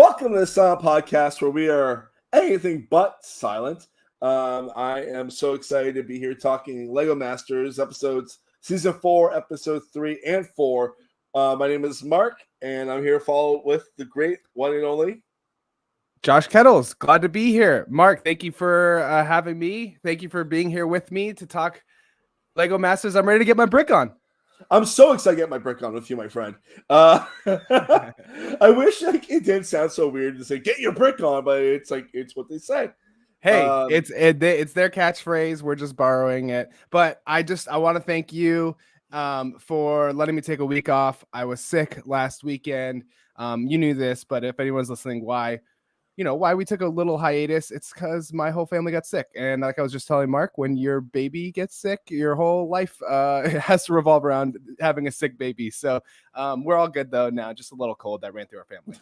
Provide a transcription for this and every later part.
Welcome to the Silent Podcast, where we are anything but silent. I am so excited to be here talking Lego Masters episodes, season 4, episode 3 and 4. My name is Mark, and I'm here to follow with the great one and only Josh Kettles. Glad to be here. Mark, thank you for having me. Thank you for being here with me to talk Lego Masters. I'm ready to get my brick on. I'm so excited to get my brick on with you, my friend. I wish it didn't sound so weird to say "get your brick on," but it's what they say. Hey, it's their catchphrase. We're just borrowing it. But I want to thank you for letting me take a week off. I was sick last weekend. You knew this, but if anyone's listening, why we took a little hiatus, it's because my whole family got sick. And like I was just telling Mark, when your baby gets sick, your whole life has to revolve around having a sick baby. So we're all good though now, just a little cold that ran through our family.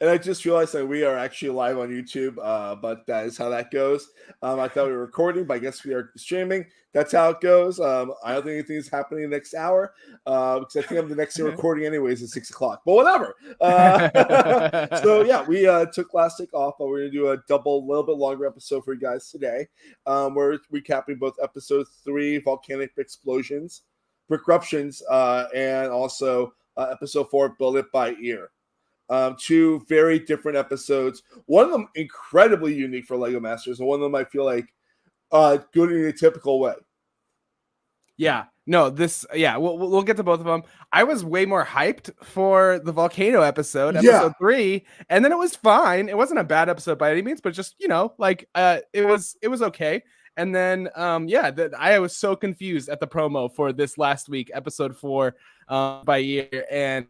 And I just realized that we are actually live on YouTube, but that is how that goes. I thought we were recording, but I guess we are streaming. That's how it goes. I don't think anything's happening next hour because I think I'm the next day recording anyways at 6 o'clock. But whatever. So yeah, we took last week off, but we're gonna do a little bit longer episode for you guys today. We're recapping both episode 3, Volcanic Brickruptions, and also episode 4, Build It by Ear. Two very different episodes. One of them incredibly unique for Lego Masters, and one of them I feel like good in a typical way. Yeah, no, we'll get to both of them. I was way more hyped for the volcano episode 3, and then it was fine. It wasn't a bad episode by any means, but just it was okay. And then I was so confused at the promo for this last week, episode 4 by Ear, and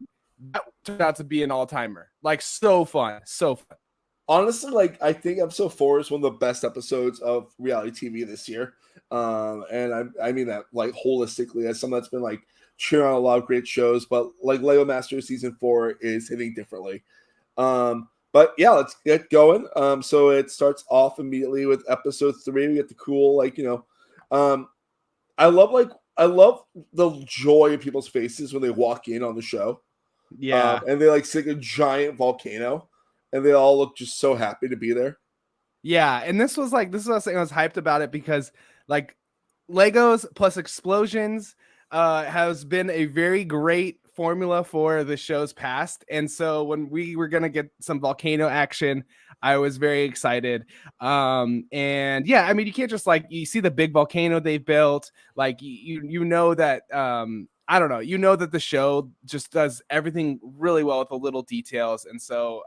that turned out to be an all-timer. Like, so fun. Honestly, I think episode 4 is one of the best episodes of reality TV this year. And I mean that holistically, as someone that's been cheering on a lot of great shows, but Lego Masters season 4 is hitting differently. But yeah, let's get going. So it starts off immediately with episode 3. We get the cool, I love the joy in people's faces when they walk in on the show. Yeah. And they see a giant volcano, and they all look just so happy to be there. Yeah, and this was what I was saying. I was hyped about it because Legos plus explosions has been a very great formula for the show's past. And so when we were gonna get some volcano action, I was very excited. And yeah, I mean, you can't just you see the big volcano they built, you know that I don't know. You know that the show just does everything really well with the little details. And so,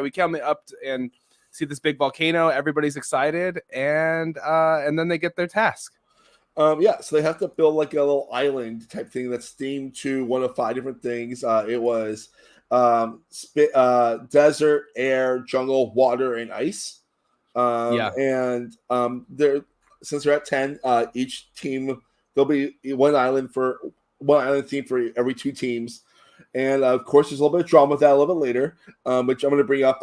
we come up and see this big volcano. Everybody's excited. And then they get their task. So they have to build a little island type thing that's themed to one of 5 different things. It was desert, air, jungle, water, and ice. And since they're at 10, each team, there'll be one island theme for every 2 teams. And of course, there's a little bit of drama with that a little bit later, which I'm going to bring up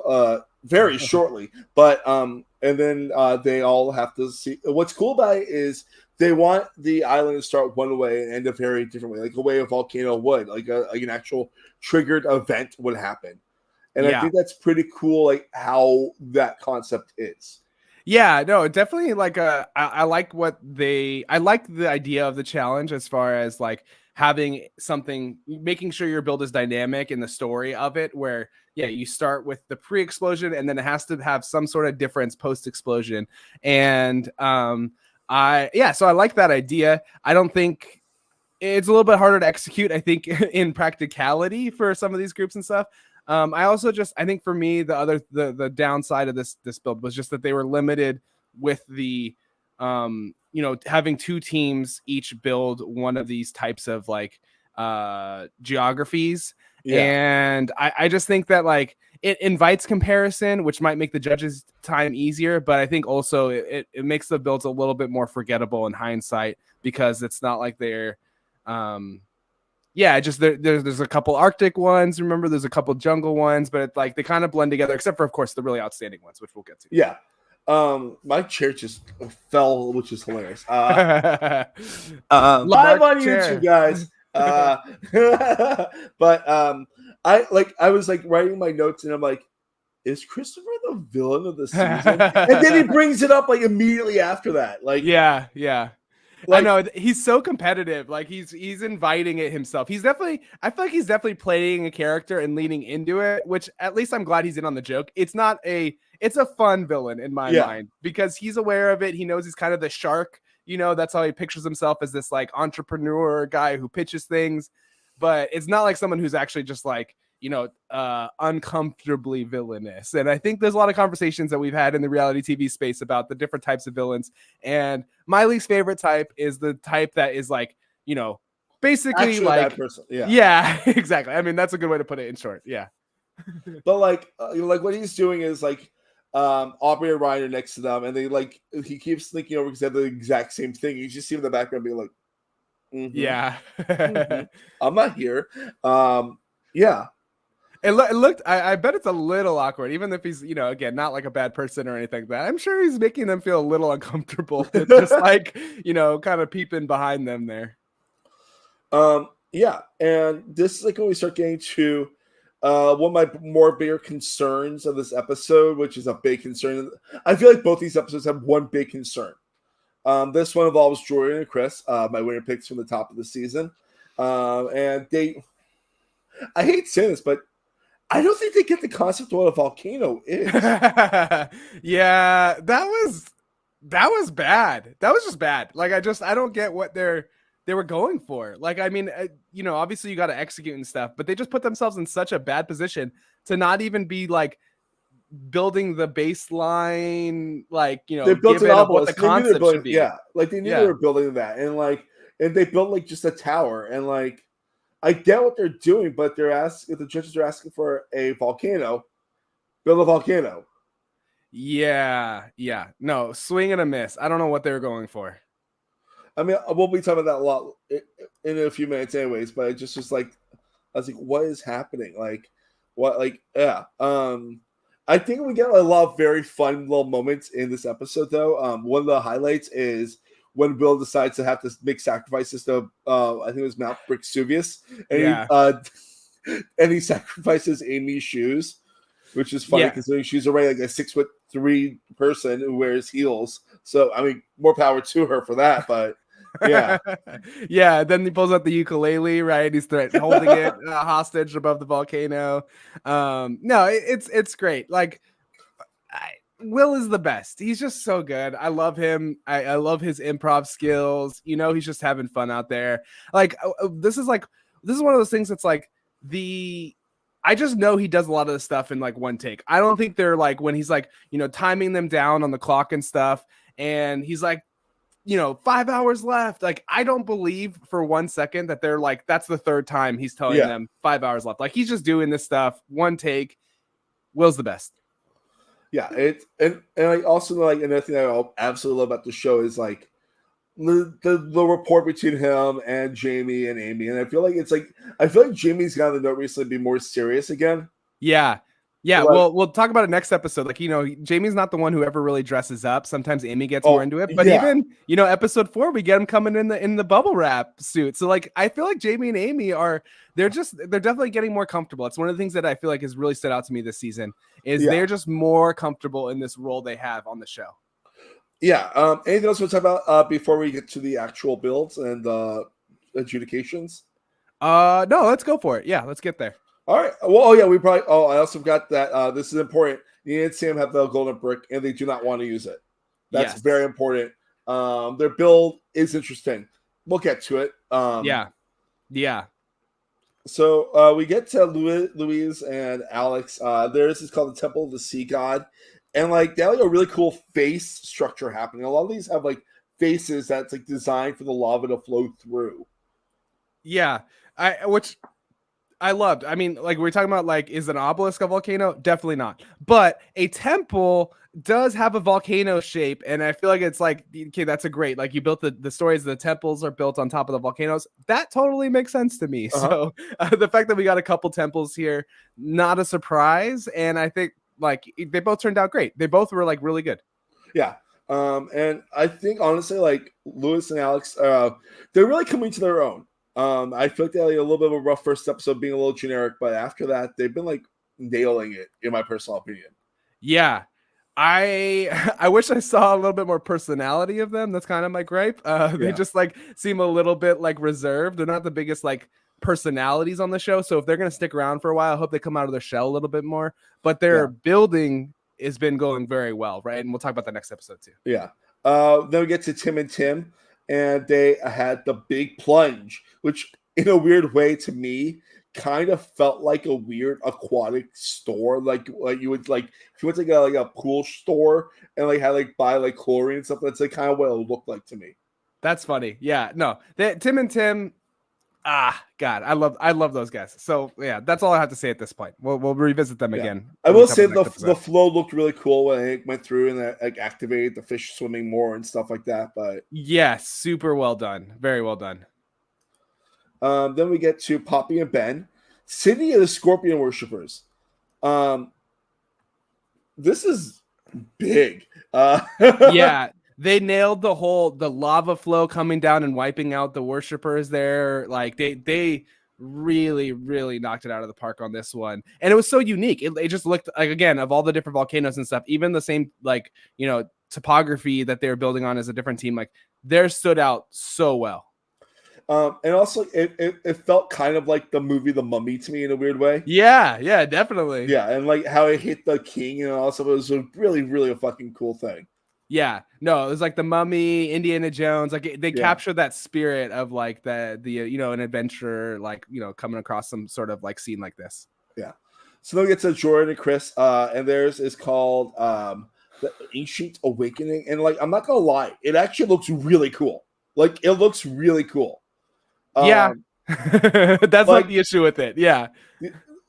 very shortly. But and then they all have to see. What's cool about it is they want the island to start one way and end a very different way, like a way a volcano would, like an actual triggered event would happen. And I think that's pretty cool, how that concept is. Yeah, no, definitely. I like the idea of the challenge as far as having something, making sure your build is dynamic in the story of it, where you start with the pre-explosion and then it has to have some sort of difference post-explosion. And so I like that idea. I don't think it's a little bit harder to execute, I think, in practicality for some of these groups and stuff. I think for me, the downside of this build was just that they were limited with the having 2 teams each build one of these types of geographies. And I just think that it invites comparison, which might make the judges' time easier, but I think also it makes the builds a little bit more forgettable in hindsight, because it's not like they're there's a couple Arctic ones. Remember, there's a couple jungle ones, but they kind of blend together, except for, of course, the really outstanding ones, which we'll get to. Yeah. My chair just fell, which is hilarious. Live on YouTube, guys. But I was writing my notes, and I'm like, is Christopher the villain of the season? And then he brings it up like immediately after that. Like, yeah. Like, I know he's so competitive. Like he's inviting it himself. I feel like he's definitely playing a character and leaning into it, which at least I'm glad he's in on the joke. It's a fun villain in my mind because he's aware of it. He knows he's kind of the shark, that's how he pictures himself, as this like entrepreneur guy who pitches things, but it's not like someone who's actually just like, uncomfortably villainous. And I think there's a lot of conversations that we've had in the reality TV space about the different types of villains. And my least favorite type is the type that is like, basically actually like, a bad person. Yeah, exactly. I mean, that's a good way to put it in short. Yeah. But like, like what he's doing is like, Aubrey and Ryan are next to them, and they like he keeps sneaking over because they have the exact same thing. You just see him in the background being like, yeah, I'm not here. Yeah. It looked. I bet it's a little awkward, even if he's, again, not like a bad person or anything like that. I'm sure he's making them feel a little uncomfortable, just like, kind of peeping behind them there. Yeah, and this is like when we start getting to one of my more bigger concerns of this episode, which is a big concern. I feel like both these episodes have one big concern. This one involves Jordan and Chris, my winner picks from the top of the season, and I hate saying this, but I don't think they get the concept of what a volcano is. Yeah, that was bad. That was just bad. Like, I don't get what they were going for. Like, I mean, obviously you got to execute and stuff, but they just put themselves in such a bad position to not even be like building the baseline, like, they built an obelisk. What the concept should be. Yeah, like they knew they were building that, and they built like just a tower, and like I get what they're doing, but the judges are asking for a volcano, build a volcano. Yeah. No, swing and a miss. I don't know what they were going for. I mean, we'll be talking about that a lot in a few minutes anyways, but it just was like, I was like, what is happening? Like, what, like, yeah. I think we get a lot of very fun little moments in this episode, though. One of the highlights is when Will decides to have to make sacrifices to, I think it was Mount Brickruptions, and he sacrifices Amy's shoes, which is funny considering she's already like a 6'3" person who wears heels. So, I mean, more power to her for that, but yeah. Yeah, then he pulls out the ukulele, right? He's holding it hostage above the volcano. No, it's great. Like, Will is the best. He's just so good. I love him. I love his improv skills. He's just having fun out there. Like, this is one of those things that's like I just know he does a lot of the stuff in like one take. I don't think they're like when he's like, timing them down on the clock and stuff. And he's like, 5 hours left. Like, I don't believe for 1 second that they're like, that's the third time he's telling them 5 hours left. Like, he's just doing this stuff one take. Will's the best. Yeah, and I also like another thing I absolutely love about the show is like the rapport between him and Jamie and Amy, and I feel like Jamie's gotten the note recently to be more serious again. Yeah. Like, we'll talk about it next episode. Like, Jamie's not the one who ever really dresses up. Sometimes Amy gets more into it, but even episode 4, we get him coming in the bubble wrap suit. So like, I feel like Jamie and Amy they're definitely getting more comfortable. It's one of the things that I feel like has really stood out to me this season is they're just more comfortable in this role they have on the show. Yeah. Anything else we'll talk about before we get to the actual builds and the adjudications? No, let's go for it. Yeah, let's get there. All right. Well, I also forgot that this is important. Nina and Sam have the golden brick, and they do not want to use it. That's very important. Their build is interesting. We'll get to it. Yeah. So we get to Louise and Alex. Theirs is called the Temple of the Sea God. And like they have like a really cool face structure happening. A lot of these have like faces that's like designed for the lava to flow through. Yeah. Which I loved. I mean, like we're talking about, like, is an obelisk a volcano? Definitely not. But a temple does have a volcano shape, and I feel like it's like, okay, that's a great, like, you built the stories, the temples are built on top of the volcanoes. That totally makes sense to me. So the fact that we got a couple temples here, not a surprise. And I think like they both turned out great. They both were like really good. Yeah. And I think honestly, like Louis and Alex, they're really coming to their own. I feel like they had like a little bit of a rough first episode being a little generic, but after that, they've been like nailing it, in my personal opinion. Yeah. I wish I saw a little bit more personality of them. That's kind of my gripe. They just like seem a little bit like reserved. They're not the biggest like personalities on the show. So if they're gonna stick around for a while, I hope they come out of their shell a little bit more. But their building has been going very well, right? And we'll talk about that next episode too. Yeah. Then we get to Tim and Tim, and they had the big plunge, which in a weird way to me kind of felt like a weird aquatic store, like you would like if you went to like a pool store and like had like buy like chlorine and stuff. That's like kind of what it looked like to me. That's funny. Yeah, no, Tim and Tim. God, I love those guys. So yeah, that's all I have to say at this point. We'll revisit them again. I will say the flow looked really cool when it went through and like activated the fish swimming more and stuff like that. But yeah, super well done, very well done. Then we get to Poppy and Ben, City of the Scorpion Worshippers. This is big. Yeah, they nailed the lava flow coming down and wiping out the worshippers there. Like they really, really knocked it out of the park on this one. And it was so unique. It just looked like, again, of all the different volcanoes and stuff, even the same, like, you know, topography that they were building on as a different team, like theirs stood out so well. And also it felt kind of like the movie The Mummy to me in a weird way. Yeah, definitely. Yeah, and like how it hit the king and also it was a really, really a fucking cool thing. Yeah, no, it was like The Mummy, Indiana Jones. Like they captured that spirit of like the you know, an adventure, like, you know, coming across some sort of like scene like this. Yeah. So then we get to Jordan and Chris, and theirs is called The Ancient Awakening. And like I'm not gonna lie, it actually looks really cool. Like it looks really cool. Yeah, that's like the issue with it. Yeah,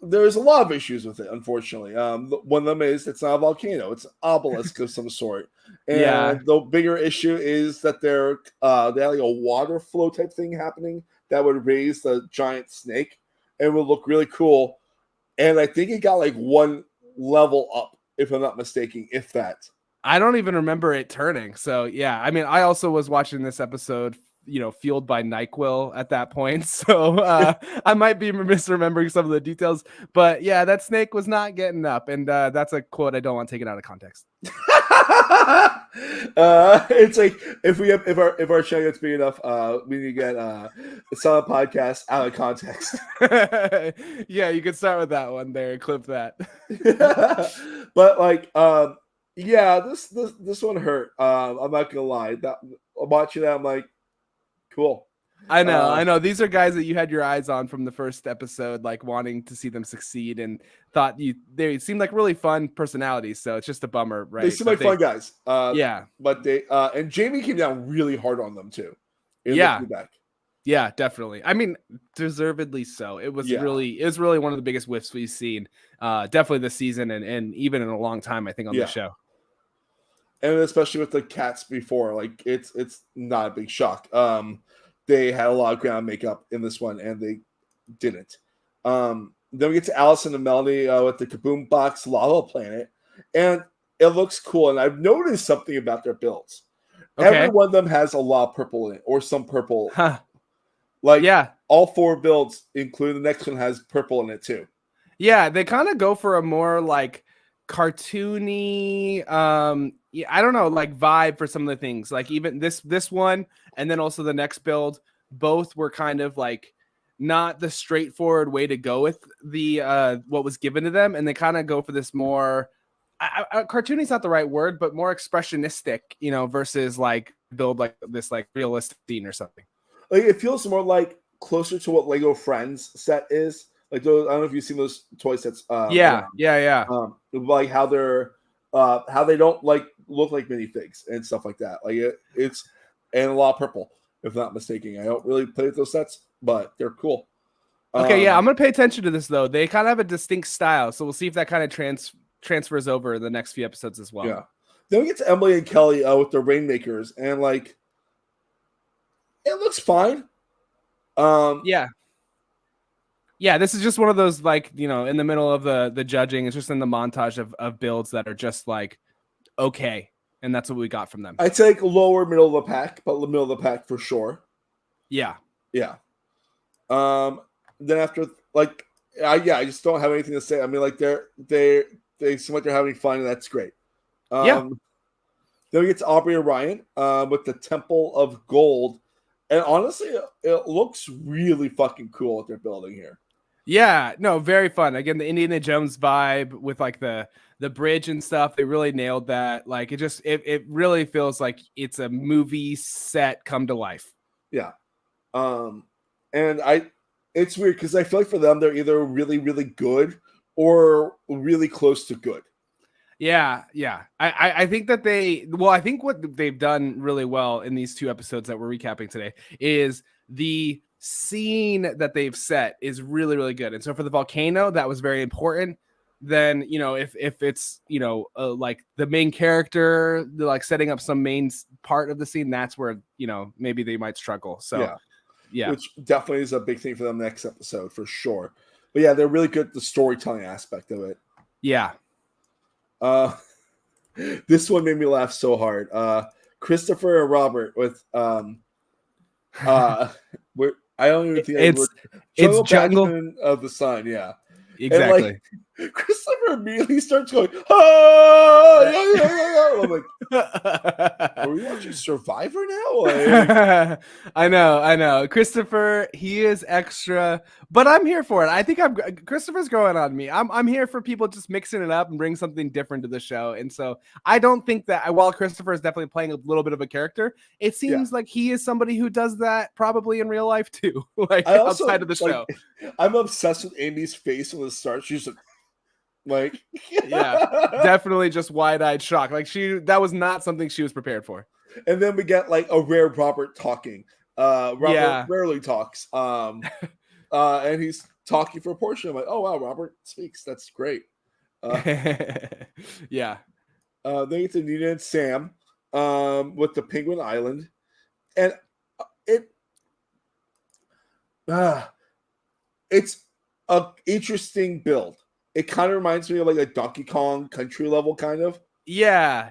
there's a lot of issues with it, unfortunately. One of them is it's not a volcano; it's an obelisk of some sort. And the bigger issue is that they had like a water flow type thing happening that would raise the giant snake and would look really cool. And I think it got like one level up, if I'm not mistaken, if that. I don't even remember it turning. So yeah, I mean, I also was watching this episode, you know, fueled by NyQuil at that point. So I might be misremembering some of the details, but yeah, that snake was not getting up. And that's a quote I don't want taken out of context. It's like if our show gets big enough, we need to get a solid podcast out of context. Yeah, you could start with that one there and clip that. But like, yeah, this one hurt. I'm not gonna lie. That I'm watching that, I'm like, cool. I know. These are guys that you had your eyes on from the first episode, like wanting to see them succeed, and thought they seemed like really fun personalities. So it's just a bummer, right? They seem like fun guys. Yeah, but they and Jamie came down really hard on them too. Yeah, definitely. I mean, deservedly so. It was really one of the biggest whiffs we've seen, definitely this season, and even in a long time, I think, on the show. And especially with the cats before, like it's not a big shock. They had a lot of ground makeup in this one, and they didn't. Then we get to Allison and Melanie with the Kaboom Box Lava Planet, and it looks cool. And I've noticed something about their builds. Okay. Every one of them has a lot of purple in it, or some purple. Huh. Like, all 4 builds, including the next one, has purple in it too. Yeah, they kind of go for a more like cartoony, I don't know, like vibe for some of the things. Like even this one, and then also the next build, both were kind of like not the straightforward way to go with the what was given to them, and they kind of go for this more cartoony is not the right word, but more expressionistic, you know, versus like build like this like realistic scene or something. Like it feels more like closer to what Lego Friends set is. Like those, I don't know if you've seen those toy sets. Yeah. Like how they're how they don't like look like minifigs and stuff like that. Like it's and a lot of purple, if not mistaken. I don't really play with those sets, but they're cool. Okay, I'm gonna pay attention to this though. They kind of have a distinct style, so we'll see if that kind of transfers over the next few episodes as well. Yeah. Then we get to Emily and Kelly with the Rainmakers, and like it looks fine. Yeah, this is just one of those, like, you know, in the middle of the judging, it's just in the montage of builds that are just like okay, and that's what we got from them. I'd say like lower middle of the pack, but the middle of the pack for sure. Yeah. Then after, like, I just don't have anything to say. I mean, like they they seem like they're having fun, and that's great. Yeah. Then we get to Aubrey and Ryan with the Temple of Gold. And honestly, it looks really fucking cool what they're building here. Yeah, no, very fun. Again, the Indiana Jones vibe with like the bridge and stuff. They really nailed that. Like it really feels like it's a movie set come to life. Yeah. And it's weird because I feel like for them they're either really, really good or really close to good. Yeah. I think that I think what they've done really well in these 2 episodes that we're recapping today is the scene that they've set is really, really good. And so for the volcano, that was very important. Then, if it's, like the main character, like setting up some main part of the scene, that's where, maybe they might struggle. So, yeah. Which definitely is a big thing for them next episode for sure. But yeah, they're really good at the storytelling aspect of it. Yeah. This one made me laugh so hard. Christopher and Robert with I don't even think it's Jungle of the Sun, yeah. Exactly. And like Christopher immediately starts going, oh, I'm like, are we watching Survivor now? Like, I know. Christopher, he is extra, but I'm here for it. I think Christopher's growing on me. I'm here for people just mixing it up and bring something different to the show. And so I don't think that while Christopher is definitely playing a little bit of a character, it seems like he is somebody who does that probably in real life too, like outside of the show. I'm obsessed with Amy's face when it starts. She's like yeah, definitely just wide-eyed shock. Like that was not something she was prepared for. And then we get like a rare Robert talking. Robert rarely talks. And he's talking for a portion. I'm like, oh wow, Robert speaks. That's great. Yeah. Then it's Nina and Sam with the Penguin Island, and it's an interesting build. It kind of reminds me of like a Donkey Kong Country level kind of. Yeah.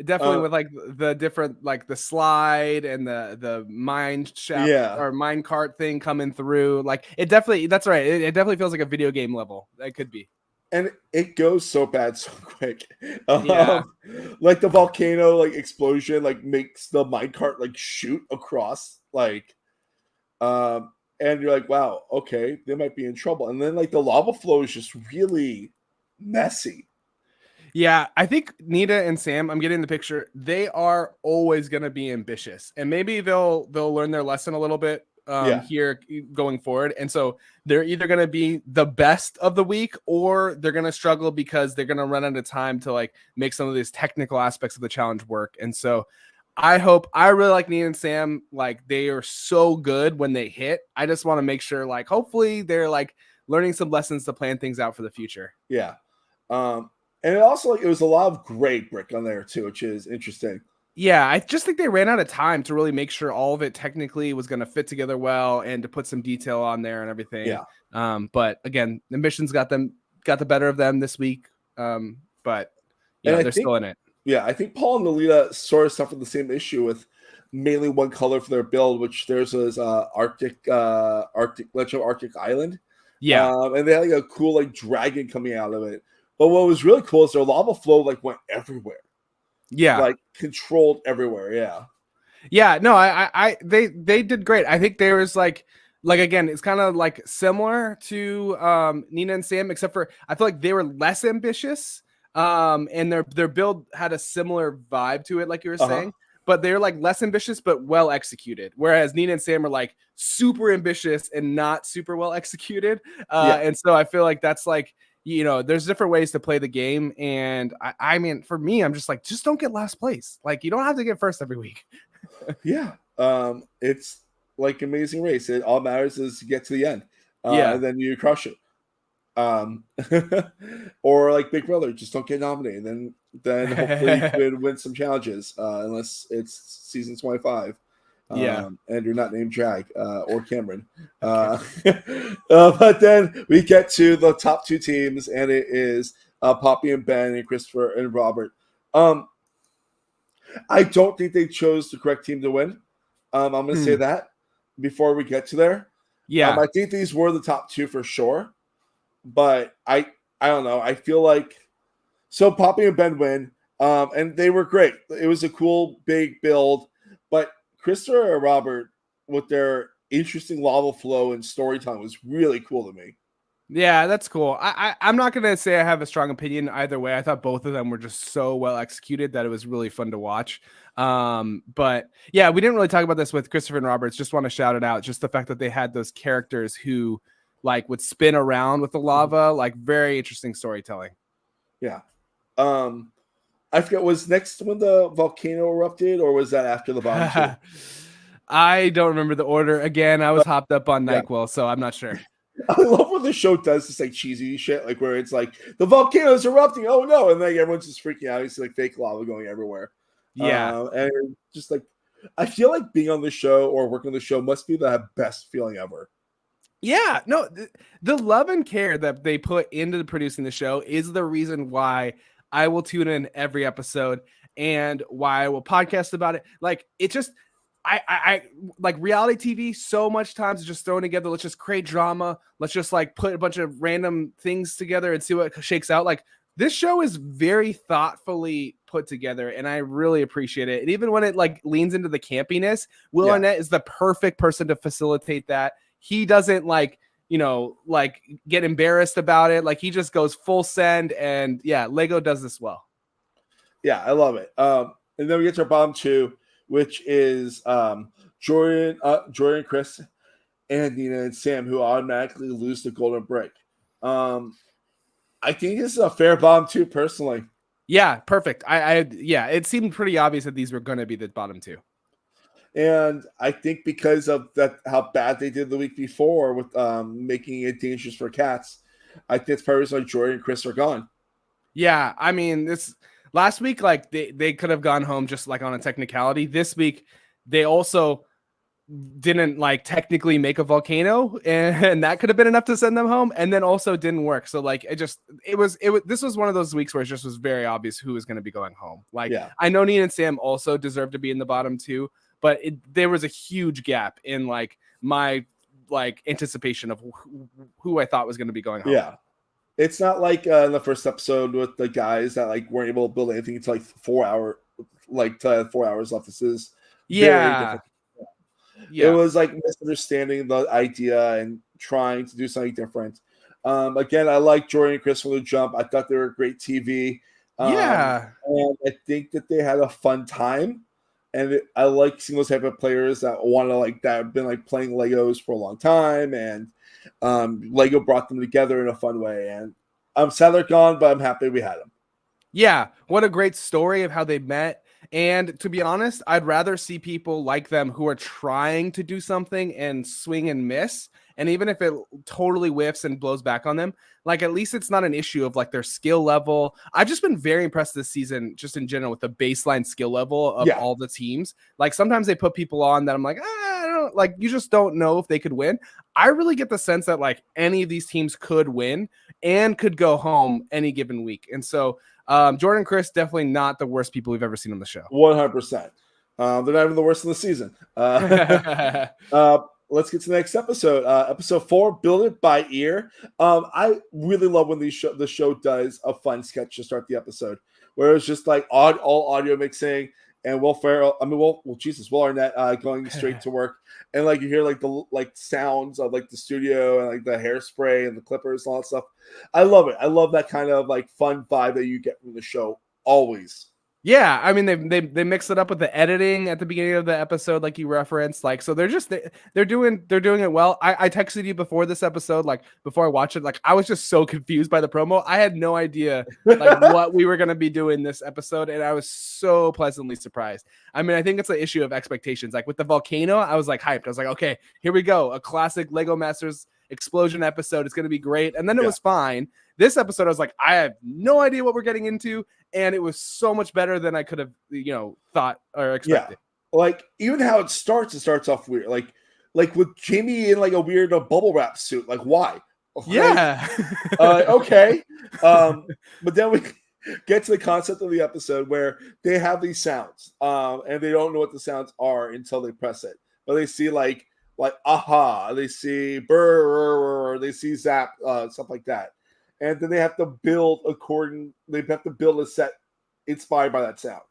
Definitely with like the different, like the slide and the mine shaft or mine cart thing coming through. Like that's right. It definitely feels like a video game level. That could be. And it goes so bad so quick. Like the volcano like explosion like makes the minecart like shoot across like and you're like, wow, okay, they might be in trouble. And then like the lava flow is just really messy. Yeah, I think Nita and Sam, I'm getting the picture, they are always going to be ambitious. And maybe they'll learn their lesson a little bit here going forward. And so they're either going to be the best of the week or they're going to struggle because they're going to run out of time to like make some of these technical aspects of the challenge work. And so I really like Nina and Sam. Like they are so good when they hit. I just want to make sure like hopefully they're like learning some lessons to plan things out for the future. Yeah. And it also like it was a lot of gray brick on there too, which is interesting. Yeah, I just think they ran out of time to really make sure all of it technically was going to fit together well and to put some detail on there and everything. Yeah. But again, the missions got the better of them this week. But they're still in it. Yeah, I think Paul and Lolita sort of suffered the same issue with mainly one color for their build, which theirs was Arctic Legend of Arctic Island. Yeah. And they had like a cool like dragon coming out of it. But what was really cool is their lava flow like went everywhere. Yeah. Like controlled everywhere. Yeah. Yeah. No, they did great. I think there was like again, it's kind of like similar to Nina and Sam, except for I feel like they were less ambitious. And their build had a similar vibe to it, like you were saying, but they're like less ambitious, but well executed. Whereas Nina and Sam are like super ambitious and not super well executed. And so I feel like that's like, there's different ways to play the game. And I mean, for me, I'm just like, just don't get last place. Like you don't have to get first every week. Yeah. It's like Amazing Race. It all matters is you get to the end. And then you crush it. Or like Big Brother, just don't get nominated. Then hopefully you could win some challenges, unless it's season 25. And you're not named Jag or Cameron. But then we get to the top 2 teams, and it is Poppy and Ben and Christopher and Robert. I don't think they chose the correct team to win. I'm going to say that before we get to there. I think these were the top 2 for sure. But I don't know. I feel like So Poppy and Ben win, and they were great. It was a cool big build, but Christopher and Robert with their interesting lava flow and storytelling was really cool to me. Yeah, that's cool. I'm not gonna say I have a strong opinion either way. I thought both of them were just so well executed that it was really fun to watch. But yeah, we didn't really talk about this with Christopher and Roberts. Just want to shout it out. Just the fact that they had those characters who like would spin around with the lava, like very interesting storytelling. Yeah. I forget, was next when the volcano erupted, or was that after the bomb? I don't remember the order. Again, I was hopped up on NyQuil, so I'm not sure. I love when the show does this like cheesy shit, like where it's like the volcano is erupting. Oh no! And like everyone's just freaking out. You see like fake lava going everywhere. Yeah, and just like I feel like being on the show or working on the show must be the best feeling ever. Yeah, no, the love and care that they put into producing the show is the reason why I will tune in every episode and why I will podcast about it. Like it just. I like reality TV so much times just thrown together. Let's just create drama. Let's just like put a bunch of random things together and see what shakes out. Like this show is very thoughtfully put together and I really appreciate it. And even when it like leans into the campiness, Will Arnett is the perfect person to facilitate that. He doesn't like, like get embarrassed about it. Like he just goes full send and yeah, Lego does this well. Yeah, I love it. And then we get to our bottom two, which is Jordan, Chris, and Nina and Sam, who automatically lose the golden brick. I think this is a fair bottom two, personally. Yeah, perfect. Yeah, it seemed pretty obvious that these were going to be the bottom two. And I think because of that, how bad they did the week before with making it dangerous for cats, I think it's probably like Jordan and Chris are gone. Yeah, I mean this. Last week, like they could have gone home just like on a technicality. This week, they also didn't like technically make a volcano, and that could have been enough to send them home. And then also didn't work. So like it was. This was one of those weeks where it just was very obvious who was going to be going home. Like I know Nina and Sam also deserve to be in the bottom two, but there was a huge gap in like my like anticipation of who I thought was going to be going home. Yeah. It's not like in the first episode with the guys that like weren't able to build anything until like 4 hours left. This is very different. Yeah. It was like misunderstanding the idea and trying to do something different. Again, I like Jordan and Chris from the jump. I thought they were great TV. And I think that they had a fun time. And I like seeing those type of players that want to like that have been like playing Legos for a long time, and Lego brought them together in a fun way. And I'm sad they're gone, but I'm happy we had them. Yeah, what a great story of how they met. And to be honest, I'd rather see people like them who are trying to do something and swing and miss. And even if it totally whiffs and blows back on them, like at least it's not an issue of like their skill level. I've just been very impressed this season, just in general, with the baseline skill level of all the teams. Like sometimes they put people on that I'm like, I don't like, you just don't know if they could win. I really get the sense that like any of these teams could win and could go home any given week. And so Jordan and Chris, definitely not the worst people we've ever seen on the show. 100%. They're not even the worst in the season. Let's get to the next episode. Episode 4, Build It by Ear. I really love when the show does a fun sketch to start the episode, where it's just like all audio mixing, and Will Arnett going straight to work, and like you hear like the sounds of like the studio and like the hairspray and the clippers and all that stuff. I love it. I love that kind of like fun vibe that you get from the show always. Yeah, I mean they mix it up with the editing at the beginning of the episode, like you referenced. Like, so they're doing it well. I texted you before this episode, like before I watched it, like I was just so confused by the promo. I had no idea like what we were gonna be doing this episode, and I was so pleasantly surprised. I mean, I think it's an issue of expectations. Like with the volcano, I was like hyped. I was like, okay, here we go, a classic Lego Masters explosion episode. It's gonna be great, and then it was fine. This episode, I was like, I have no idea what we're getting into. And it was so much better than I could have, thought or expected. Yeah. Like even how it starts off weird. Like with Jamie in like a weird bubble wrap suit. Like why? Okay. Yeah. Okay. But then we get to the concept of the episode where they have these sounds, and they don't know what the sounds are until they press it. But they see like aha, they see burr, they see zap, stuff like that. and then they have to build a set inspired by that sound.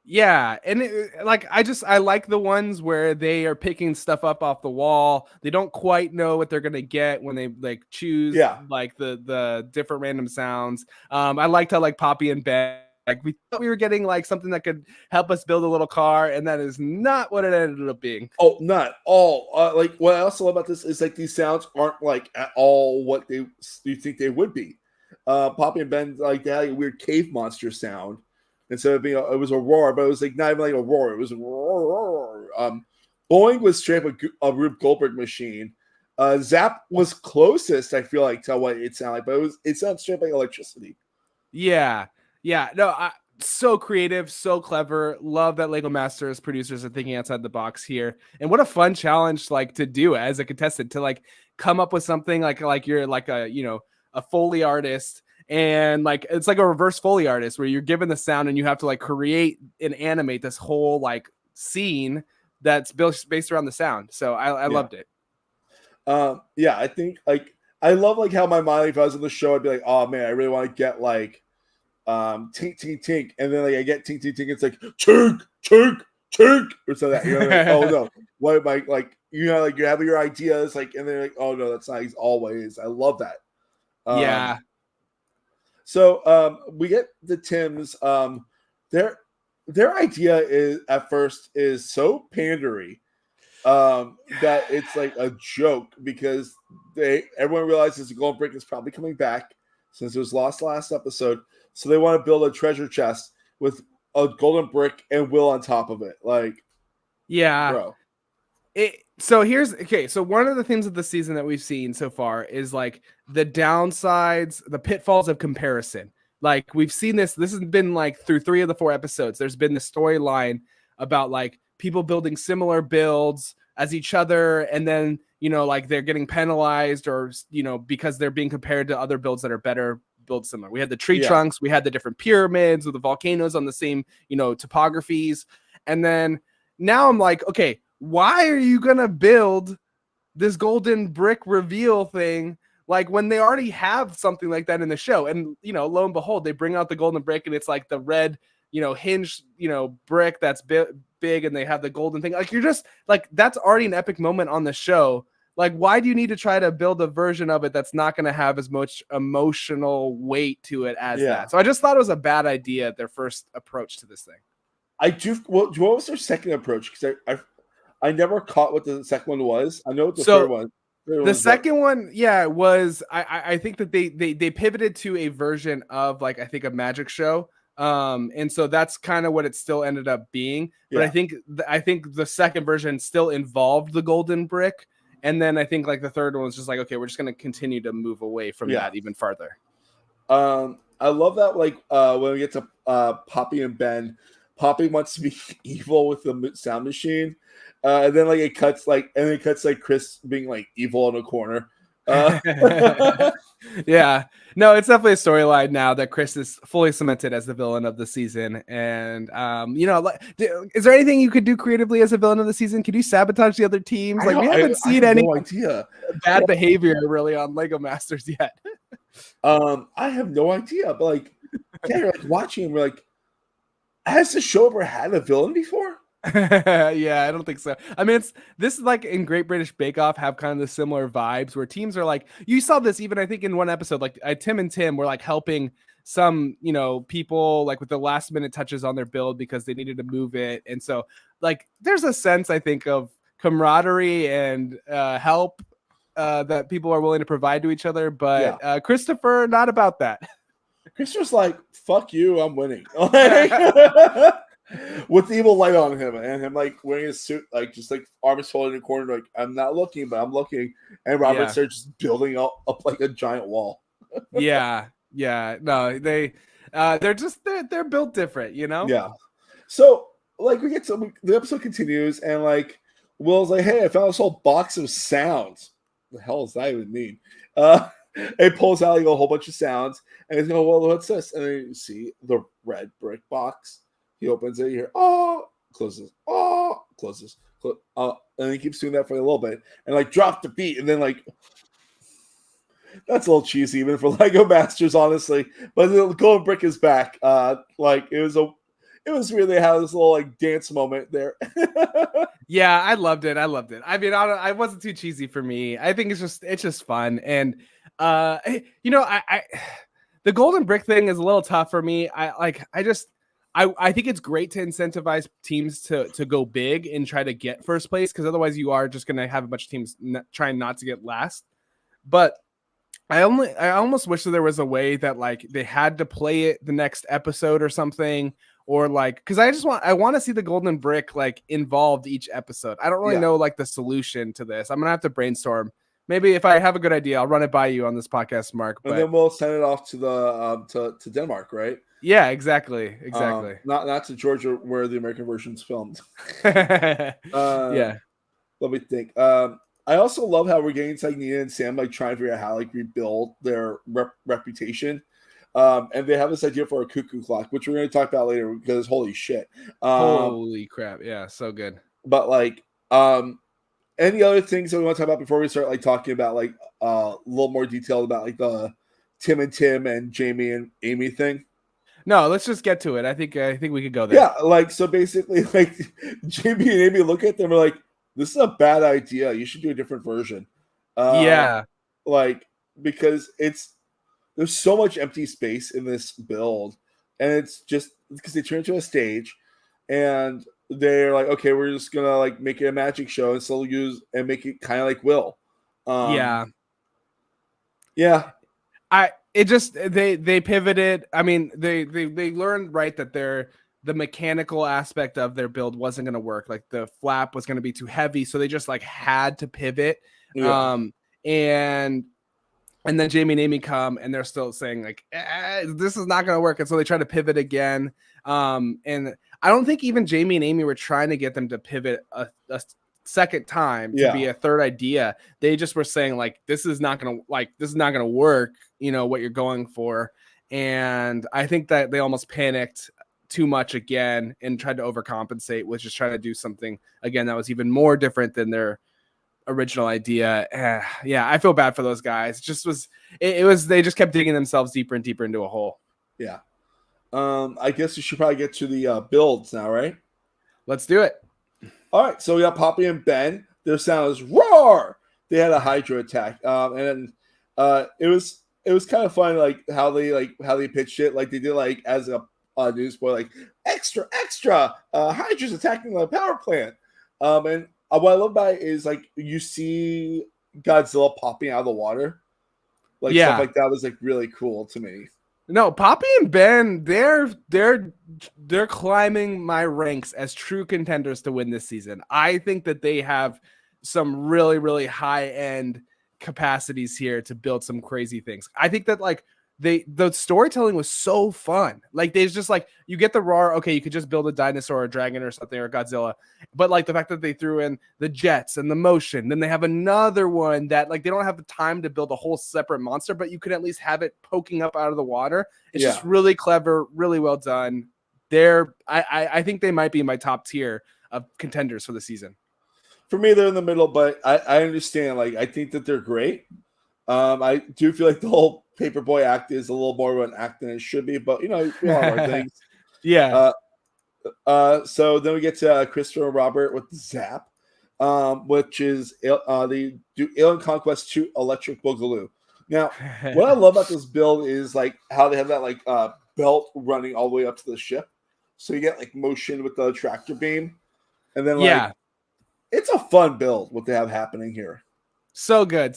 Yeah, and I like the ones where they are picking stuff up off the wall. They don't quite know what they're gonna get when they like choose like the different random sounds. I liked how like Poppy and Ben, like we thought we were getting like something that could help us build a little car, and that is not what it ended up being. Oh, not all. Like what I also love about this is like these sounds aren't like at all what you think they would be. Poppy and Ben like they had a weird cave monster sound. Instead of being, it was a roar, but it was like not even like a roar. It was a roar. Boeing was straight up a Rube Goldberg machine. Zap was closest, I feel like, to what it sounded like, but it sounds straight up like electricity. Yeah. No, so creative, so clever. Love that Lego Masters producers are thinking outside the box here. And what a fun challenge like to do as a contestant, to like come up with something like you're like a Foley artist. And like it's like a reverse Foley artist where you're given the sound and you have to like create and animate this whole like scene that's based around the sound. So I loved it. I think like I love like how my mind, if I was in the show, I'd be like, oh man, I really want to get like tink tink tink, and then like I get tink tink tink, it's like tink tink tink or something. You know, like, oh no, what am I like? You know, like you're having your ideas, like, and then like, oh no, that's not always. I love that. Yeah. So we get the Tims. Their idea is at first is so pandery that it's like a joke, because everyone realizes the Golden Brick is probably coming back since it was lost last episode. So they want to build a treasure chest with a Golden Brick and Will on top of it. Like, yeah, bro. So one of the themes of the season that we've seen so far is like the downsides, the pitfalls of comparison. Like we've seen this has been like through 3 of the 4 episodes. There's been the storyline about like people building similar builds as each other, and then like they're getting penalized or because they're being compared to other builds that are better, build similar. We had the tree trunks, we had the different pyramids with the volcanoes on the same topographies, and then now I'm like, okay, why are you gonna build this golden brick reveal thing like when they already have something like that in the show? And lo and behold, they bring out the golden brick and it's like the red hinge brick that's big, and they have the golden thing. Like you're just like, that's already an epic moment on the show. Like, why do you need to try to build a version of it that's not going to have as much emotional weight to it as that? So I just thought it was a bad idea, their first approach to this thing. What was their second approach? Because I never caught what the second one was. I know what the third one. The second one, was I think that they pivoted to a version of like, I think, a magic show. And so that's kind of what it still ended up being. But I think the second version still involved the golden brick. And then I think like the third one was just like, okay, we're just going to continue to move away from that even farther. I love that. Like when we get to Poppy and Ben, Poppy wants to be evil with the sound machine. And then like it cuts like Chris being like evil in a corner. Yeah, no, it's definitely a storyline now that Chris is fully cemented as the villain of the season. And is there anything you could do creatively as a villain of the season? Could you sabotage the other teams? Like we haven't seen any bad behavior really on Lego Masters yet. I have no idea, but like, you're like watching, we're like, has the show ever had a villain before? Yeah, I don't think so. I mean, this is like in Great British Bake Off have kind of the similar vibes where teams are like, you saw this even I think in one episode, like Tim and Tim were like helping some people like with the last minute touches on their build because they needed to move it. And so like there's a sense I think of camaraderie and help that people are willing to provide to each other, but Christopher, not about that. Christopher's like, fuck you, I'm winning. With the evil light on him, and him like wearing his suit, like just like arms folded in the corner, like I'm not looking, but I'm looking. And Robert starts just building up like a giant wall. No, they're built different, Yeah. So like the episode continues, and like Will's like, hey, I found this whole box of sounds. What the hell does that even mean? It pulls out like a whole bunch of sounds, and he's going, well, what's this? And then you see the red brick box. He opens it, you hear, closes, closes, and he keeps doing that for a little bit, and like drop the beat, and then like That's a little cheesy, even for Lego Masters, honestly. But the Golden Brick is back. It was really how this little like dance moment there. Yeah, I loved it. I mean, I wasn't too cheesy for me. I think it's just fun. And I the Golden Brick thing is a little tough for me. I think it's great to incentivize teams to go big and try to get first place, because otherwise you are just going to have a bunch of teams trying not to get last. But I almost wish that there was a way that like they had to play it the next episode or something, or like, because I want to see the Golden Brick like involved each episode. I don't really know like the solution to this. I'm gonna have to brainstorm. Maybe if I have a good idea, I'll run it by you on this podcast, Mark. And then we'll send it off to the to Denmark, right? Yeah, exactly. Not to Georgia, where the American version's filmed. Yeah. Let me think. I also love how we're getting to like Nina and Sam like trying to figure out how like rebuild their reputation. And they have this idea for a cuckoo clock, which we're going to talk about later, because holy shit. Holy crap. Yeah, so good. But like any other things that we want to talk about before we start like talking about like a little more detail about like the Tim and Jamie and Amy thing? No, let's just get to it. I think we could go there. Yeah, like so basically like Jamie and Amy look at them and are like, this is a bad idea. You should do a different version. Like, because there's so much empty space in this build, and it's just because they turn into a stage, and they're like, okay, we're just gonna like make it a magic show and still use and make it kind of like Will. Yeah. They pivoted. I mean, they learned right that the mechanical aspect of their build wasn't going to work. Like the flap was going to be too heavy, so they just like had to pivot. Yeah. And then Jamie and Amy come and they're still saying like, this is not going to work. And so they try to pivot again. And I don't think even Jamie and Amy were trying to get them to pivot a second time to be a third idea. They just were saying like, this is not going to work, what you're going for. And I think that they almost panicked too much again and tried to overcompensate with just trying to do something again that was even more different than their original idea. Yeah, I feel bad for those guys. It was they just kept digging themselves deeper and deeper into a hole. Yeah. I guess we should probably get to the builds now, right? Let's do it. All right, so we got Poppy and Ben. Their sound is roar. They had a Hydra attack, and it was kind of fun, like how they pitched it. Like they did like as a news boy, like extra, Hydra's attacking the power plant. And what I love about it is like you see Godzilla popping out of the water, like stuff like that was like really cool to me. No, Poppy and Ben, they're climbing my ranks as true contenders to win this season. I think that they have some really, really high end capacities here to build some crazy things. I think that like the storytelling was so fun. Like there's just like you get the roar. Okay, you could just build a dinosaur or a dragon or something or Godzilla, but like the fact that they threw in the jets and the motion, then they have another one that like they don't have the time to build a whole separate monster, but you could at least have it poking up out of the water. It's just really clever, really well done. I think they might be in my top tier of contenders for the season. For me, they're in the middle, but I understand. Like I think that they're great. I do feel like the whole Paperboy act is a little more of an act than it should be, but we all have our things. Yeah. So then we get to Christopher and Robert with Zap, which is the Alien Conquest 2 Electric Boogaloo. Now, what I love about this build is like how they have that like belt running all the way up to the ship, so you get like motion with the tractor beam, and then it's a fun build what they have happening here. So good.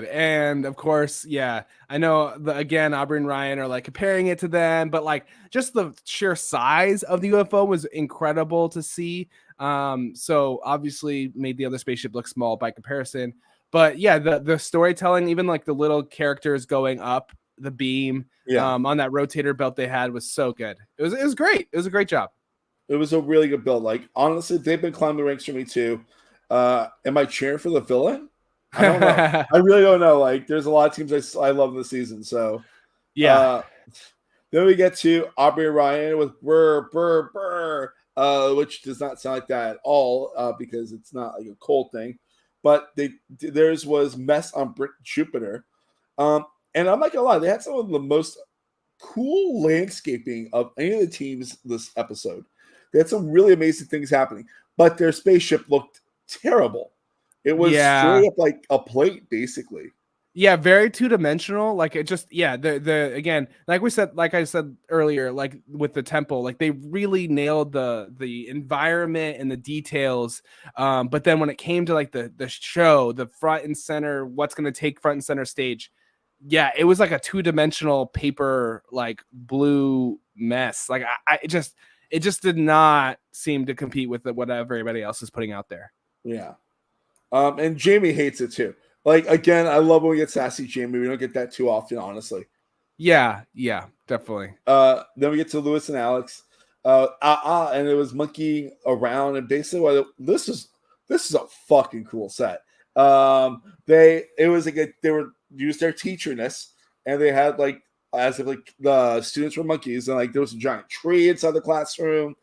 And of course, I know again, Aubrey and Ryan are like comparing it to them, but like just the sheer size of the UFO was incredible to see. So obviously made the other spaceship look small by comparison, but the storytelling, even like the little characters going up the beam on that rotator belt they had was so good. It was great. It was a great job. It was a really good build. Like honestly, they've been climbing the ranks for me too. Am I cheering for the villain? I don't know. I really don't know. Like, there's a lot of teams I love this season. So, then we get to Aubrey and Ryan with Brr, Brr, Brr, which does not sound like that at all because it's not like a cold thing. But theirs was Mess on Brick Jupiter. And I'm not gonna lie, they had some of the most cool landscaping of any of the teams this episode. They had some really amazing things happening, but their spaceship looked terrible. It was straight up like a plate, basically. Yeah, very two-dimensional. Like it just, the again, like I said earlier, like with the temple, like they really nailed the environment and the details. But then when it came to like the show, the front and center, what's gonna take front and center stage, yeah, it was like a two-dimensional paper, like blue mess. Like it just did not seem to compete with what everybody else is putting out there. Yeah. And Jamie hates it too. Like, again, I love when we get sassy Jamie. We don't get that too often, honestly. Yeah, definitely. Then we get to Lewis and Alex. And it was monkeying around, and basically this is a fucking cool set. They were used their teacherness, and they had like as if like the students were monkeys, and like there was a giant tree inside the classroom,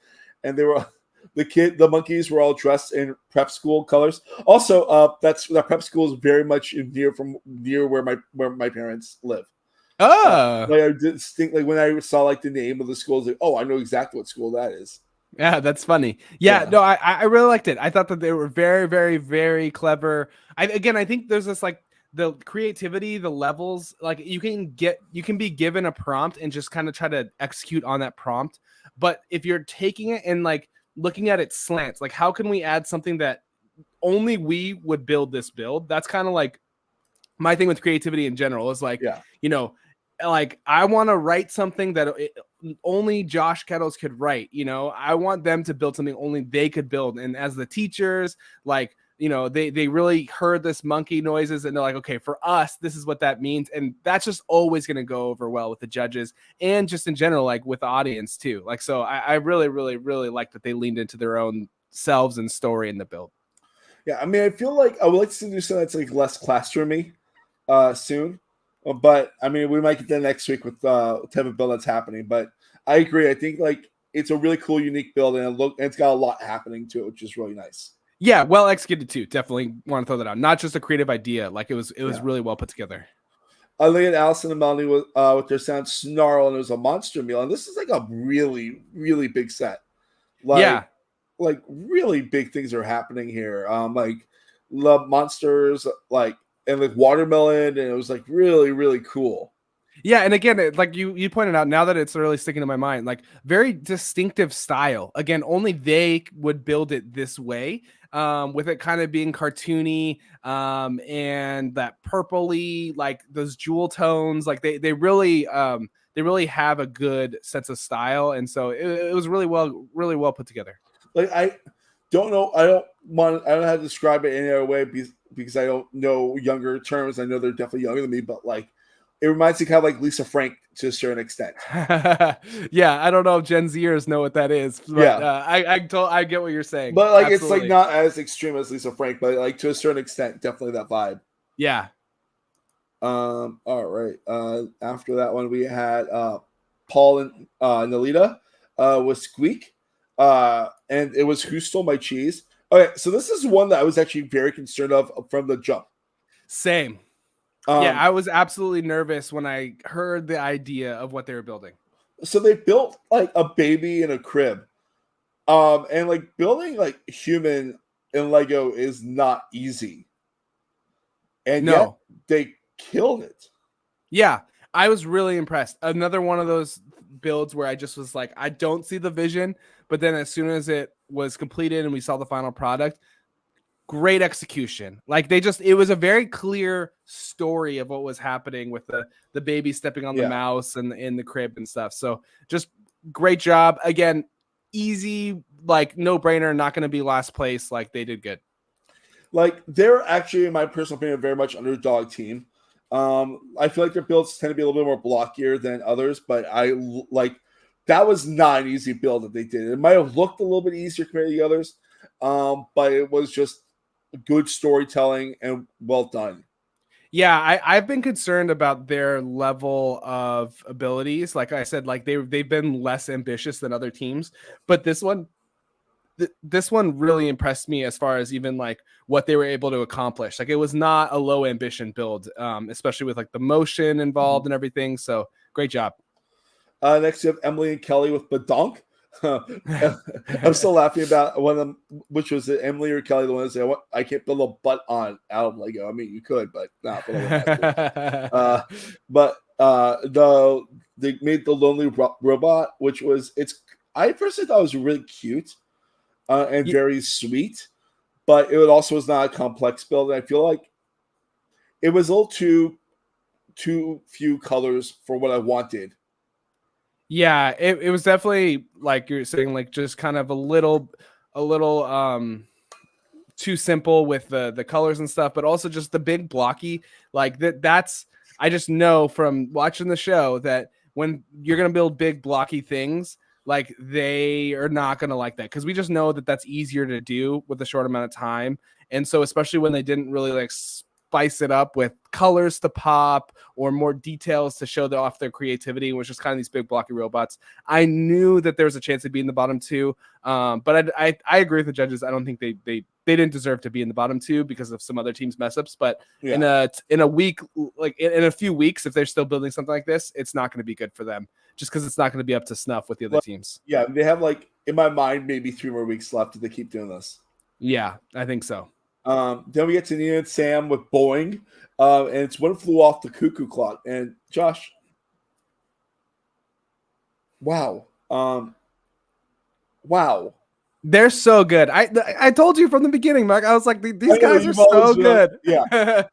and they were the monkeys were all dressed in prep school colors. Also, that prep school is very much near where my parents live. Like I did think, like when I saw like the name of the school, I was like, oh, I know exactly what school that is. Yeah, that's funny. Yeah, no, I really liked it. I thought that they were very, very, very clever. I think there's this like the creativity, the levels, like you can be given a prompt and just kind of try to execute on that prompt. But if you're taking it and like looking at its slants, like how can we add something that only we would build this build? That's kind of like my thing with creativity in general is like, you know, like I want to write something that only Josh Kettles could write. You know, I want them to build something only they could build. And as the teachers, like, you know, they really heard this monkey noises and they're like, okay, for us, this is what that means. And that's just always going to go over well with the judges and just in general, like with the audience too. Like, so I really, really, really like that they leaned into their own selves and story in the build. Yeah. I mean, I feel like I would like to do something that's like less classroomy soon. But I mean, we might get there next week with type of build that's happening. But I agree. I think like it's a really cool, unique build, and it's got a lot happening to it, which is really nice. Yeah, well executed too. Definitely want to throw that out. Not just a creative idea. Like it was really well put together. Lee and Allison and Melanie with their sound Snarl, and it was a monster meal. And this is like a really, really big set. Like really big things are happening here. Like love monsters, like. And like watermelon, and it was like really, really cool. Yeah, and again, like you pointed out, now that it's really sticking to my mind, like very distinctive style. Again, only they would build it this way, with it kind of being cartoony, and that purpley, like those jewel tones. Like they really have a good sense of style, and so it was really well put together. Like I don't know how to describe it any other way because I don't know younger terms. I know they're definitely younger than me, but like it reminds me kind of like Lisa Frank to a certain extent. Yeah, I don't know if Gen Zers know what that is. But, I get what you're saying. But like Absolutely. It's like not as extreme as Lisa Frank, but like to a certain extent, definitely that vibe. Yeah. All right. After that one, we had Paul and Nalita with Squeak. And it was Who Stole My Cheese. Okay, so this is one that I was actually very concerned of from the jump. Same. Yeah, I was absolutely nervous when I heard the idea of what they were building. So they built like a baby in a crib. And like building like human in Lego is not easy. And yet they killed it. Yeah, I was really impressed. Another one of those builds where I just was like, I don't see the vision, but then as soon as it was completed and we saw the final product, great execution. Like it was a very clear story of what was happening with the baby stepping on the mouse and in the crib and stuff. So just great job. Again, easy, like no brainer, not going to be last place. Like they did good. Like they're actually, in my personal opinion, very much underdog team. I feel like their builds tend to be a little bit more blockier than others, but that was not an easy build that they did. It might have looked a little bit easier compared to the others, but it was just good storytelling and well done. Yeah, I've been concerned about their level of abilities. Like I said, like they've been less ambitious than other teams, but this one this one really impressed me as far as even like what they were able to accomplish. Like it was not a low ambition build, especially with like the motion involved and everything. So great job. Next, you have Emily and Kelly with Badonk. I'm still laughing about one of them, which was Emily or Kelly, the one that said, I can't build a butt on out of Lego. I mean, you could, but not. They made the lonely robot, which was I personally thought it was really cute and very sweet, but it also was not a complex build. And I feel like it was a little too few colors for what I wanted. Yeah, it was definitely like you're saying, like just kind of a little too simple with the colors and stuff, but also just the big blocky like that's I just know from watching the show that when you're gonna build big blocky things, like they are not gonna like that because we just know that that's easier to do with a short amount of time, and so especially when they didn't really like spice it up with colors to pop or more details to show off their creativity, which is kind of these big blocky robots. I knew that there was a chance to be in the bottom two, but I agree with the judges. I don't think they didn't deserve to be in the bottom two because of some other teams' mess ups. But in a week, like in a few weeks, if they're still building something like this, it's not going to be good for them just because it's not going to be up to snuff with the other teams. Yeah, they have like in my mind maybe 3 more weeks left if they keep doing this. Yeah, I think so. Then we get to Nina and Sam with Boeing, and it's One Flew Off the Cuckoo Clock. And Josh, wow, wow, they're so good. I told you from the beginning, Mark. I was like, these guys are so good.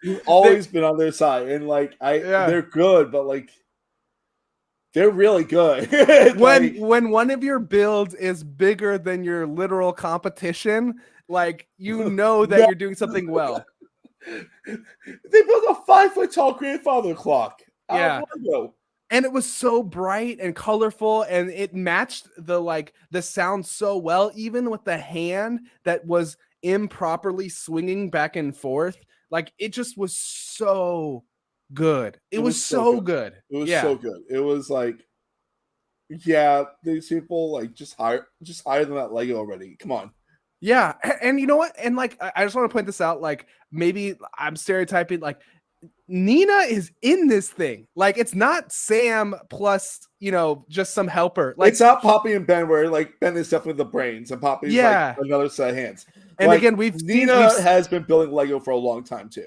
You've always been on their side, and like they're good, but like they're really good. when one of your builds is bigger than your literal competition, like you know that you're doing something well. They built a 5-foot tall grandfather clock. Yeah. And it was so bright and colorful, and it matched the sound so well, even with the hand that was improperly swinging back and forth. Like it just was so good. It was so good. It was so good. It was like, yeah, these people like just higher than that Lego already. Come on. Yeah, and you know what? And like, I just want to point this out. Like, maybe I'm stereotyping. Like, Nina is in this thing. Like, it's not Sam plus just some helper. Like, it's not Poppy and Ben, where like Ben is definitely the brains, and Poppy's like another set of hands. And like, again, Nina has been building Lego for a long time too.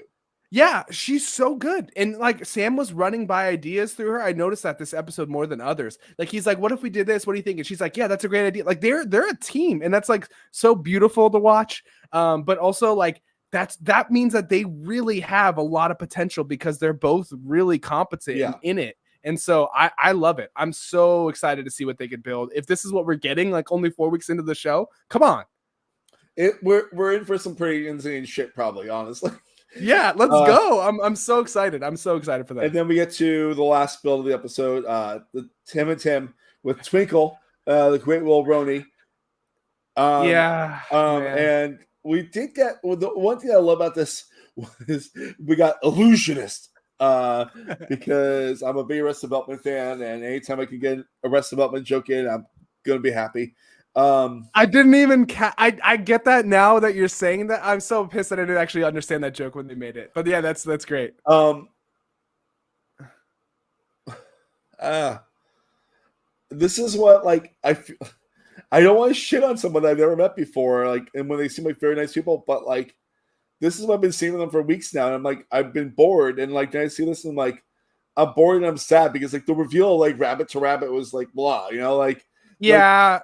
Yeah, she's so good. And like Sam was running by ideas through her. I noticed that this episode more than others. Like he's like, what if we did this? What do you think? And she's like, yeah, that's a great idea. Like they're a team, and that's like so beautiful to watch. But also like that means that they really have a lot of potential because they're both really competent in it. And so I love it. I'm so excited to see what they could build. If this is what we're getting, like only 4 weeks into the show, come on. We're in for some pretty insane shit, probably, honestly. Yeah, let's go. I'm so excited. I'm so excited for that. And then we get to the last build of the episode, the Tim and Tim with Twinkle, the Great Will Roni. And we did get the one thing I love about this was we got Illusionist. Because I'm a big Arrested Development fan, and anytime I can get Arrested Development joke in, I'm gonna be happy. I didn't even I get that now that you're saying that. I'm so pissed that I didn't actually understand that joke when they made it. But yeah, that's great. This is what like I feel. I don't want to shit on someone I've never met before, like, and when they seem like very nice people, but like this is what I've been seeing them for weeks now, and I'm like, I've been bored, and like, then I see this, and I'm like, I'm bored and I'm sad because like the reveal, like Rabbit to Rabbit, was like blah, like. Yeah.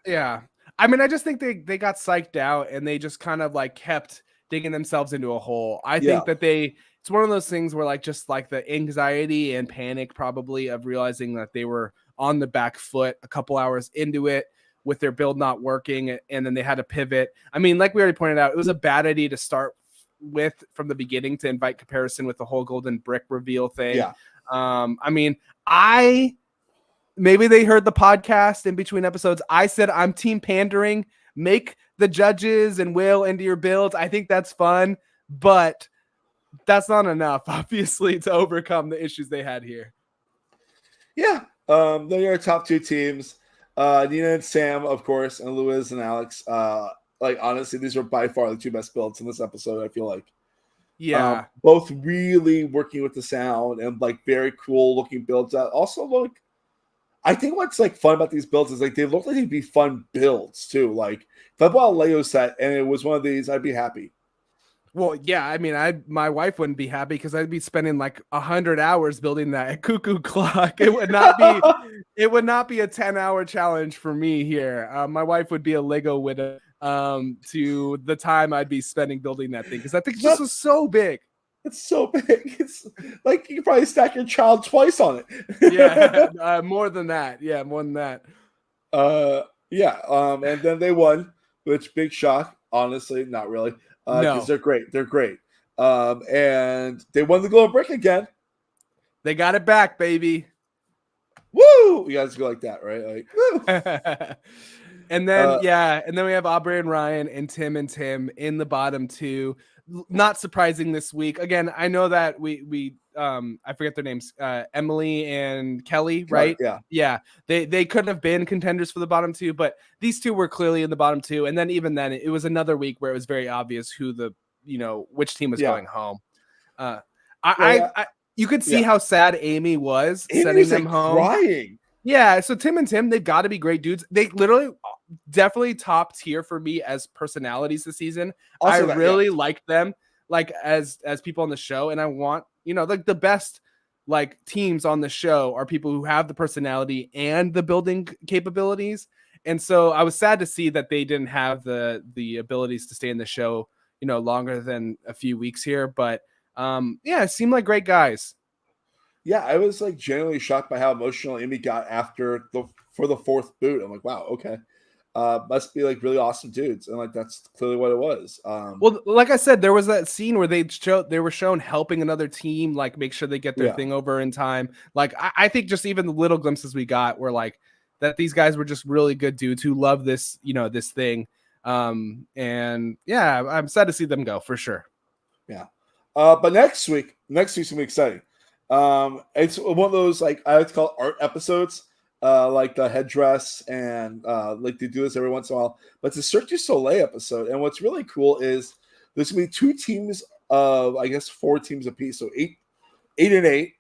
I mean, I just think they got psyched out and they just kind of like kept digging themselves into a hole. I think that it's one of those things where like just like the anxiety and panic probably of realizing that they were on the back foot a couple hours into it with their build not working, and then they had to pivot. I mean, like we already pointed out, it was a bad idea to start with from the beginning to invite comparison with the whole golden brick reveal thing. Yeah. I mean, maybe they heard the podcast in between episodes. I said, I'm team pandering. Make the judges and Will into your builds. I think that's fun, but that's not enough, obviously, to overcome the issues they had here. Yeah. They're your top two teams. Nina and Sam, of course, and Louis and Alex. like honestly, these are by far the two best builds in this episode. I feel like, both really working with the sound and like very cool looking builds. That also look. I think what's like fun about these builds is like they look like they'd be fun builds too. Like if I bought a Lego set and it was one of these, I'd be happy. Well, yeah, I mean, my wife wouldn't be happy because I'd be spending like 100 hours building that cuckoo clock. It would not be a 10-hour challenge for me here. My wife would be a Lego widow to the time I'd be spending building that thing because that thing just was so big. It's so big. It's like you could probably stack your child twice on it. Yeah, more than that. Yeah, more than that. And then they won, which big shock. Honestly, not really. Because they're great. They're great. And they won the Golden Brick again. They got it back, baby. Woo! You guys go like that, right? Like, woo. And then we have Aubrey and Ryan and Tim in the bottom two. Not surprising this week. Again, I know that we I forget their names, Emily and Kelly, right? Yeah. They couldn't have been contenders for the bottom two, but these two were clearly in the bottom two. And then even then, it was another week where it was very obvious who which team was going home. You could see how sad Amy was sending them home. Crying. Yeah, so Tim and Tim, they've got to be great dudes. They literally definitely top tier for me as personalities this season. Also, I really like them like as people on the show, and I want, like the best like teams on the show are people who have the personality and the building capabilities. And so I was sad to see that they didn't have the abilities to stay in the show, longer than a few weeks here, but it seemed like great guys. Yeah, I was like genuinely shocked by how emotional Amy got for the fourth boot. I'm like, wow, okay. Must be like really awesome dudes. And like that's clearly what it was. Well, like I said, there was that scene where they were shown helping another team, like make sure they get their thing over in time. Like I think just even the little glimpses we got were like that these guys were just really good dudes who love this, this thing. And yeah, I'm sad to see them go for sure. Yeah. But next week's gonna be exciting. It's one of those like I like to call art episodes, like the headdress and like they do this every once in a while. But it's a Cirque du Soleil episode, and what's really cool is there's gonna be two teams of 4 teams apiece, so 8 and 8.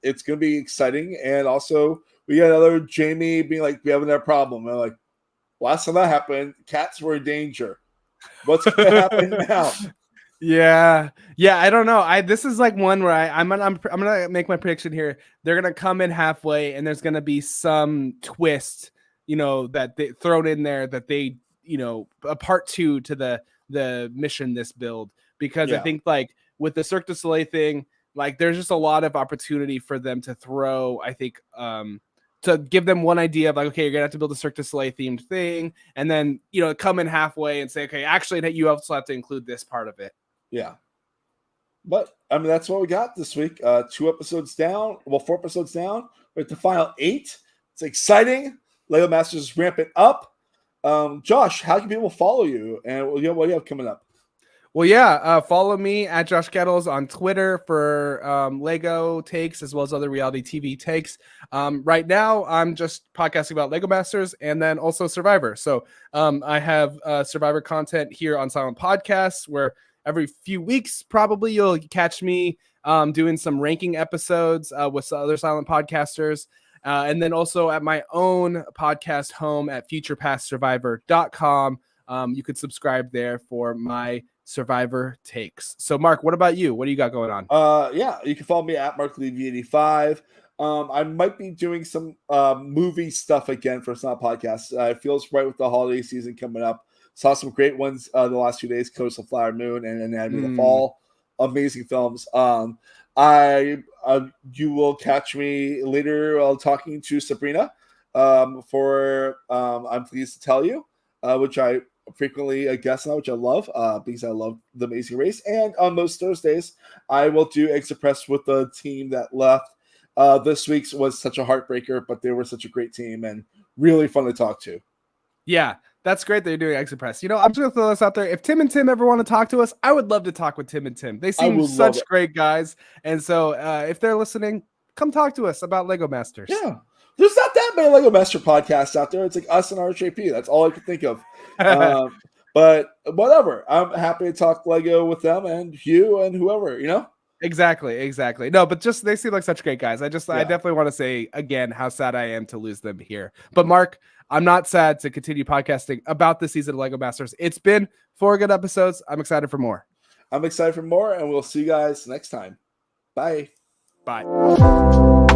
It's gonna be exciting, and also we got another Jamie being like, we have another problem. And I'm like, last time that happened, cats were in danger. What's gonna happen now? Yeah, I don't know. This is like one where I'm gonna make my prediction here. They're gonna come in halfway, and there's gonna be some twist, that they thrown in there that they, a part 2 to the mission this build, because I think like with the Cirque du Soleil thing, like there's just a lot of opportunity for them to throw. I think to give them one idea of like, okay, you're gonna have to build a Cirque du Soleil themed thing, and then come in halfway and say, okay, actually, you also have to include this part of it. Yeah. But I mean, that's what we got this week. 2 episodes down. Well, 4 episodes down. We're at the final 8. It's exciting. Lego Masters is ramping up. Josh, how can people follow you? And what do you have coming up? Well, follow me at Josh Kettles on Twitter for Lego takes as well as other reality TV takes. Right now, I'm just podcasting about Lego Masters and then also Survivor. So I have Survivor content here on Silent Podcasts where every few weeks, probably you'll catch me doing some ranking episodes with other silent podcasters. And then also at my own podcast home at futurepastsurvivor.com. You could subscribe there for my Survivor takes. So, Mark, what about you? What do you got going on? You can follow me at MarkLevy85. I might be doing some movie stuff again for Silent Podcasts. It feels right with the holiday season coming up. Saw some great ones the last few days, Coast of Flower Moon and Anatomy of the Fall. Amazing films. You will catch me later talking to Sabrina for I'm Pleased to Tell You, which I frequently guest on, which I love because I love The Amazing Race. And on most Thursdays, I will do Extra Press with the team that left. This week's was such a heartbreaker, but they were such a great team and really fun to talk to. Yeah. That's great that you're doing Exit Press. I'm just going to throw this out there. If Tim and Tim ever want to talk to us, I would love to talk with Tim and Tim. They seem such great guys. And so if they're listening, come talk to us about Lego Masters. Yeah. there's not that many Lego Master podcasts out there. It's like us and RHAP. That's all I could think of. But whatever. I'm happy to talk Lego with them and Hugh and whoever, you know? Exactly. No, but just they seem like such great guys. I definitely want to say again how sad I am to lose them here. But Mark, I'm not sad to continue podcasting about this season of Lego Masters. It's been 4 good episodes. I'm excited for more. I'm excited for more, and we'll see you guys next time. Bye. Bye.